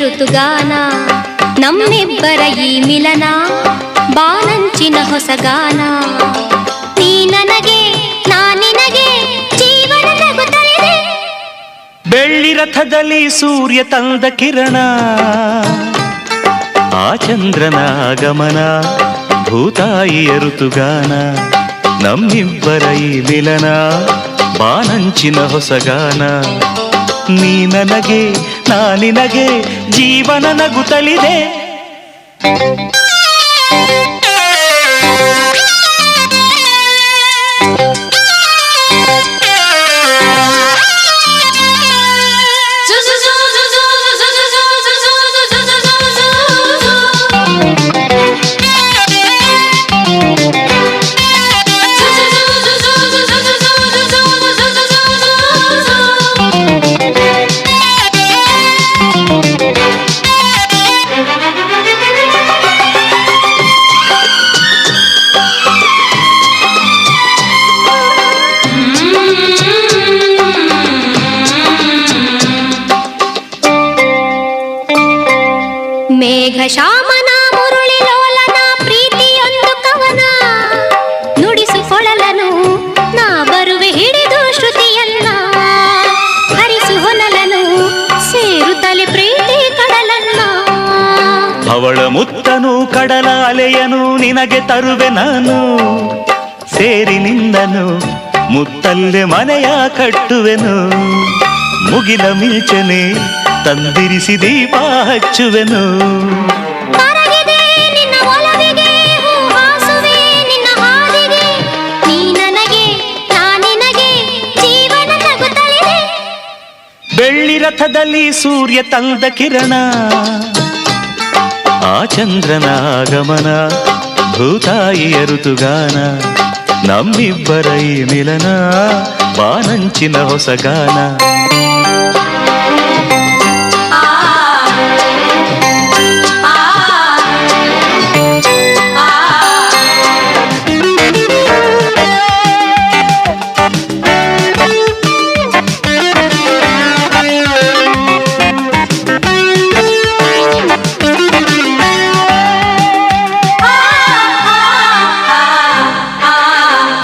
ಋತುಗಾನ ನಮ್ಮಿಬ್ಬರ ಈ ಮಿಲನ ಬಾನಂಚಿನ ಹೊಸಗಾನ ನೀ ನನಗೆ ನಾ ನಿನಗೆ ಜೀವನ ನಗುತ್ತಲಿದೆ ಬೆಳ್ಳಿ ರಥದಲ್ಲಿ ಸೂರ್ಯ ತಂದ ಕಿರಣ ಆ ಚಂದ್ರನ ಆಗಮನ ಭೂತಾಯಿಯ ಋತುಗಾನ ನಮ್ಮಿಬ್ಬರ ಈ ಮಿಲನ ಬಾನಂಚಿನ ಹೊಸಗಾನ ನೀ ನನಗೆ ನಾ ನಿನಗೆ ಜೀವನ ನಗುತ್ತಲಿದೆ ಮೇಘಶ್ಯಾಮನ ಮುರುಳಿ ಲೋಲನ ಪ್ರೀತಿಯೊಂದು ಕವನ ನುಡಿಸುಕೊಳಲನು ನಾ ಬರುವೆ ಹಿಡಿದು ಶ್ರುತಿಯನ್ನ ಹರಿಸು ಹೊನಲನು ಸೇರುತ್ತಲೆ ಪ್ರೀತಿ ಕಡಲನ್ನ ಅವಳ ಮುತ್ತನು ಕಡಲ ಅಲೆಯನು ನಿನಗೆ ತರುವೆ ನಾನು ಸೇರಿ ನಿಂದನು ಮುತ್ತಲ್ಲೆ ಮನೆಯ ಕಟ್ಟುವೆನು ಮುಗಿಲ ಮಿಂಚನೆ ತಂದಿರಿಸಿ ದೀಪ ಹಚ್ಚುವೆನು ಕರಗಿದೆ ನಿನ್ನ ಒಲವಿಗೆ ಹೂವಾಸುವೆ ನಿನ್ನ ಹಾದಿಗೆ ನೀ ನನಗೆ ನಾ ನಿನಗೆ ಜೀವನ ನಗುತ್ತಲಿದೆ ಬೆಳ್ಳಿ ರಥದಲ್ಲಿ ಸೂರ್ಯ ತಂದ ಕಿರಣ ಆ ಚಂದ್ರನ ಆಗಮನ ಭೂತಾಯಿಯ ಋತುಗಾನ ನಮ್ಮಿಬ್ಬರ ಈ ಮಿಲನ ಬಾನಂಚಿನ ಹೊಸಗಾನ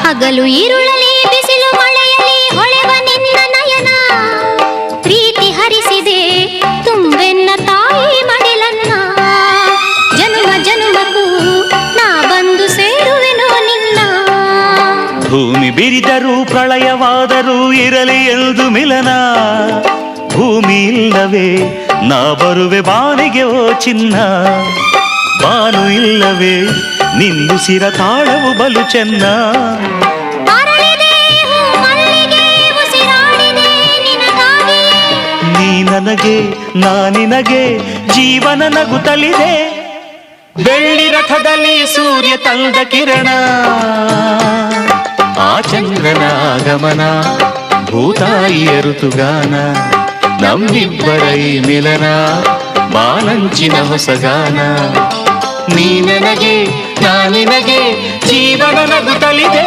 ಹಗಲು ಈರುಳಲಿ ಬಿಸಿಲು ಮಳೆಯಲಿ ಹೊಳೆವ ನಿನ್ನ ನಯನ ಪ್ರೀತಿ ಹರಿಸಿದೆ ತುಂಬೆನ್ನ ತಾಯಿ ಮಡಿಲನ್ನ ಜನುಮ ಜನುಮಕ್ಕೂ ನಾ ಬಂದು ಸೇರುವೆನೋ ನಿನ್ನ ಭೂಮಿ ಬಿರಿದರೂ ಪ್ರಳಯವಾದರೂ ಇರಲಿ ಎಂದು ಮಿಲನ ಭೂಮಿ ಇಲ್ಲವೇ ನಾ ಬರುವೆ ಬಾನಿಗೆ ಓ ಚಿನ್ನ ಬಾನು ಇಲ್ಲವೇ ನಿಂದುಸಿರ ತಾಳವು ಬಲು ಚೆನ್ನ ನೀ ನನಗೆ ನಾ ನಿನಗೆ ಜೀವನ ನಗುತ್ತಲಿದೆ ಬೆಳ್ಳಿ ರಥದಲ್ಲಿ ಸೂರ್ಯ ತಂದ ಕಿರಣ ಆ ಚಂದ್ರನ ಆಗಮನ ಭೂತಾಯಿಯ ಋತುಗಾನ ನಮ್ಮಿಬ್ಬರ ಈ ಮಿಲನ ಬಾನಂಚಿನ ಹೊಸಗಾನ ನೀ ನನಗೆ ನಾ ನಿನಗೆ ಜೀವನ ನಗುತ್ತಲಿದೆ